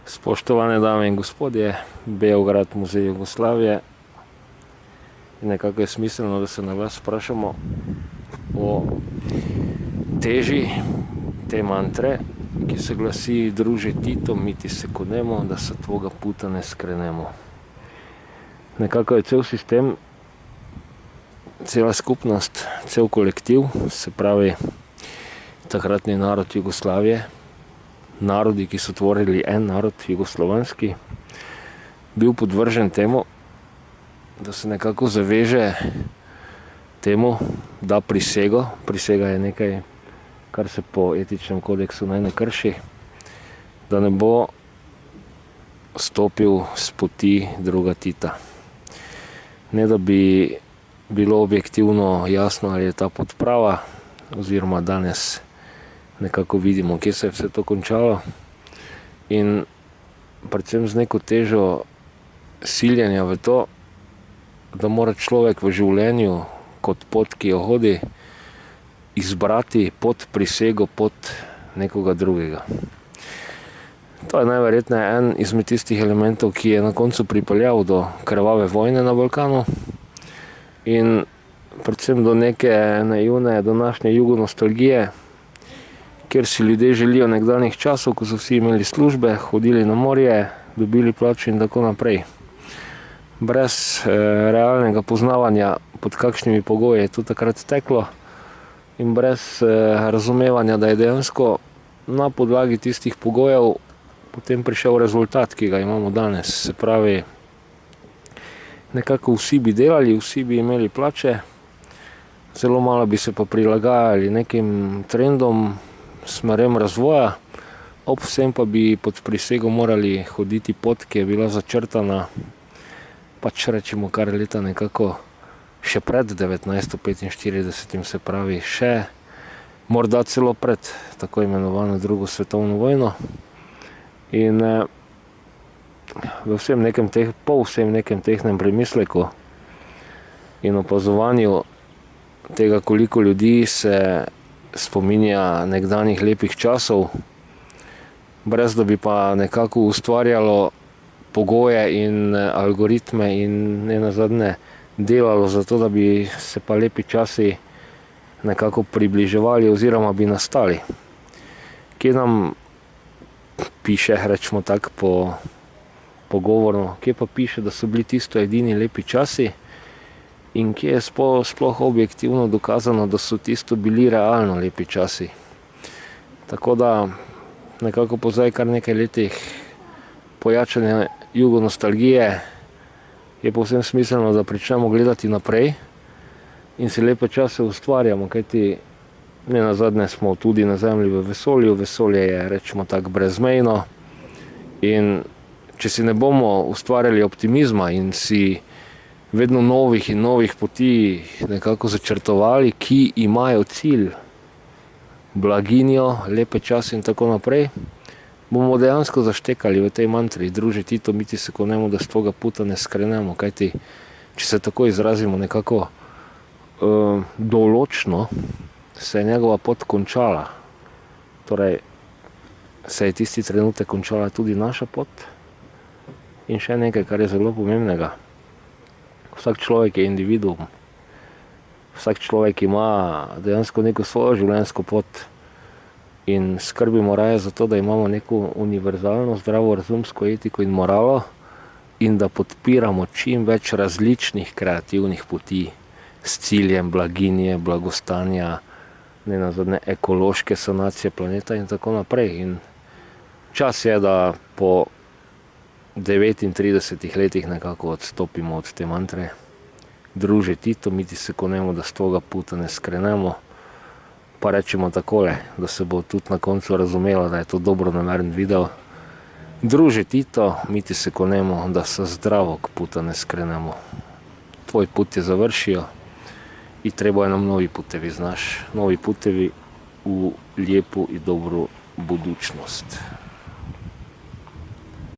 Spoštovane dame in gospodje, Beograd, Muzej Jugoslavije. Nekako je smiselno, da se na vas vprašamo o teži te mantre, ki se glasi: druže Tito, mi ti se kunemo, da se tvoga puta ne skrenemo. Nekako je cel sistem, cela skupnost, cel kolektiv, se pravi takratni narod Jugoslavije, narodi, ki so tvorili en narod, jugoslovanski, bil podvržen temu, da se nekako zaveže temu, da prisego. Prisega je nekaj, kar se po etičnem kodeksu naj ne krši, da ne bo stopil s poti druga Tita. Ne da bi bilo objektivno jasno, ali je ta pot prava, oziroma danes nekako vidimo, kje se je vse to končalo, in predvsem z neko težo siljenja v to, da mora človek v življenju kot pot, ki jo hodi, izbrati pod prisego, pod nekoga drugega. To je najverjetneje en izmed tistih elementov, ki je na koncu pripeljal do krvave vojne na Balkanu in predvsem do neke naivne današnje jugonostalgije, kjer si ljudje želijo nekdanjih časov, ko so vsi imeli službe, hodili na morje, dobili plačo in tako naprej. Brez realnega poznavanja, pod kakšnimi pogoji je to takrat teklo, in brez razumevanja, da je dejansko na podlagi tistih pogojev potem prišel rezultat, ki ga imamo danes. Se pravi, nekako vsi bi delali, vsi bi imeli plače, zelo malo bi se pa prilagajali nekim trendom, smerem razvoja, ob vsem pa bi pod prisego morali hoditi pot, ki je bila začrtana, pač rečemo kar leta nekako še pred 1945, se pravi še morda celo pred tako imenovano drugo svetovno vojno. In po vsem nekem tehnem premisleku in opazovanju tega, koliko ljudi se spominja nekdanjih lepih časov, brez da bi pa nekako ustvarjalo pogoje in algoritme in nenazadnje delalo za to, da bi se pa lepi časi nekako približevali oziroma bi nastali. Kje nam piše, rečemo tako pogovorno, kje pa piše, da so bili tisto edini lepi časi, in kje je sploh objektivno dokazano, da so tisto bili realno lepi časi. Tako da nekako po zdaj kar nekaj letih pojačanja jugonostalgije je povsem smiselno, da pričnemo gledati naprej in si lepe čase ustvarjamo, kajti nenazadnje smo tudi na Zemlji v vesolju, vesolje je, rečemo tako, brezmejno, in če si ne bomo ustvarjali optimizma in si vedno novih in novih poti nekako začrtovali, ki imajo cilj blaginjo, lepe čase in tako naprej, bomo dejansko zaštekali v tej mantri: druže Tito, mi ti se kunemo, da s tvoga puta ne skrenemo. Kajti, če se tako izrazimo nekako določno, se je njegova pot končala. Torej, se je tisti trenutek končala tudi naša pot. In še nekaj, kar je zelo pomembnega. Vsak človek je individuum. Vsak človek ima dejansko neko svojo življenjsko pot in skrbimo raje za to, da imamo neko univerzalno zdravo razumsko etiko in moralo in da podpiramo čim več različnih kreativnih poti s ciljem blaginje, blagostanja, nenazadnje ekološke sanacije planeta in tako naprej. In čas je, da po 39 letih nekako odstopimo od te mantre: druže Tito, mi ti se kunemo, da s tvoga puta ne skrenemo. Pa rečemo takole, da se bo tudi na koncu razumelo, da je to dobronameren video: druže Tito, mi ti se kunemo, da sa zdravog puta ne skrenemo. Tvoj put je završio i trebaju nam novi putevi, znaš, novi putevi u lijepu i dobru budućnost.